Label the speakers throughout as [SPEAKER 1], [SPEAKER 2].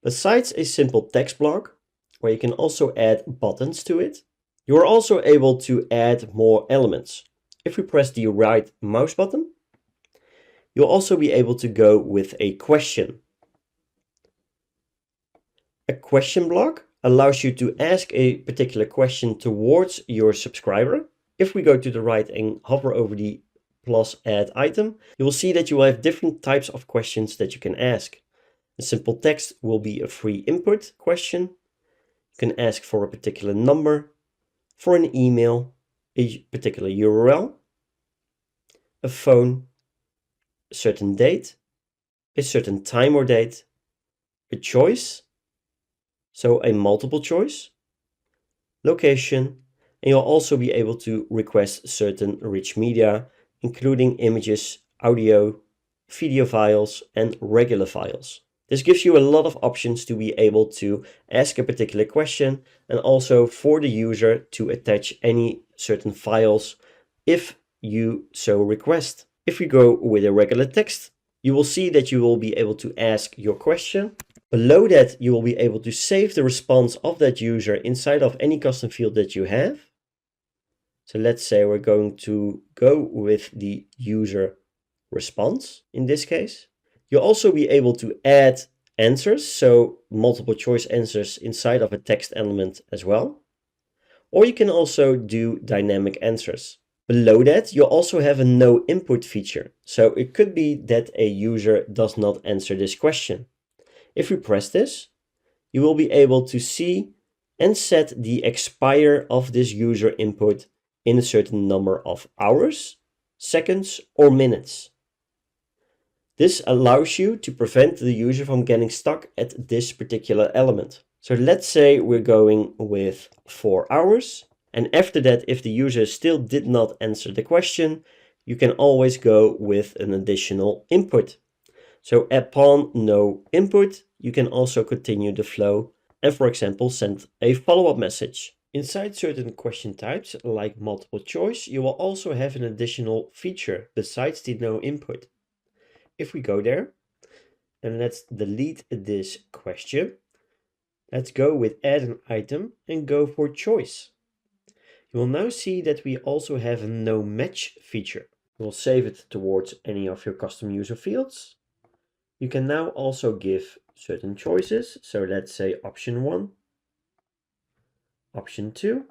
[SPEAKER 1] Besides a simple text block, where you can also add buttons to it, you are also able to add more elements. If we press the right mouse button, you'll also be able to go with a question. A question block allows you to ask a particular question towards your subscriber. If we go to the right and hover over the plus add item, you will see that you will have different types of questions that you can ask. A simple text will be a free input question. You can ask for a particular number, for an email, a particular URL, a phone, a certain date, a certain time or date, a choice, so a multiple choice, location, and you'll also be able to request certain rich media, including images, audio, video files, and regular files. This gives you a lot of options to be able to ask a particular question and also for the user to attach any certain files if you so request. If we go with a regular text, you will see that you will be able to ask your question. Below that, you will be able to save the response of that user inside of any custom field that you have. So let's say we're going to go with the user response in this case. You'll also be able to add answers, so multiple choice answers inside of a text element as well. Or you can also do dynamic answers. Below that, you'll also have a no input feature. So it could be that a user does not answer this question. If we press this, you will be able to see and set the expire of this user input in a certain number of hours, seconds, or minutes. This allows you to prevent the user from getting stuck at this particular element. So let's say we're going with 4 hours. And after that, if the user still did not answer the question, you can always go with an additional input. So upon no input, you can also continue the flow and, for example, send a follow-up message. Inside certain question types, like multiple choice, you will also have an additional feature besides the no input. If we go there, and let's delete this question, let's go with add an item and go for choice. You will now see that we also have a no match feature. We'll save it towards any of your custom user fields. You can now also give certain choices. So let's say option 1, option 2.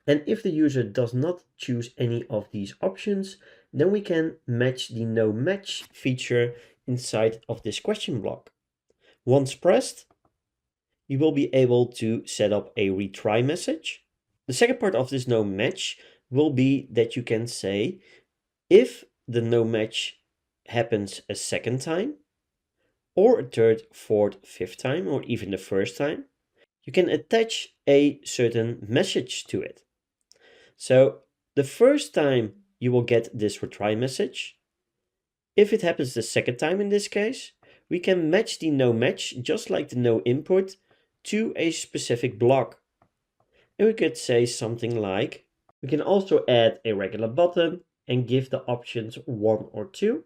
[SPEAKER 1] And if the user does not choose any of these options, then we can match the no match feature inside of this question block. Once pressed, you will be able to set up a retry message. The second part of this no match will be that you can say if the no match happens a second time, or a third, fourth, fifth time, or even the first time, you can attach a certain message to it. So the first time you will get this retry message. If it happens the second time in this case, we can match the no match, just like the no input, to a specific block. And we could say something like, we can also add a regular button and give the options 1 or 2.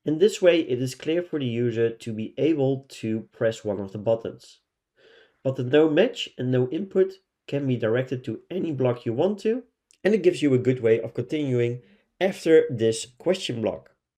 [SPEAKER 1] And this way it is clear for the user to be able to press one of the buttons. But the no match and no input can be directed to any block you want to, and it gives you a good way of continuing after this question block.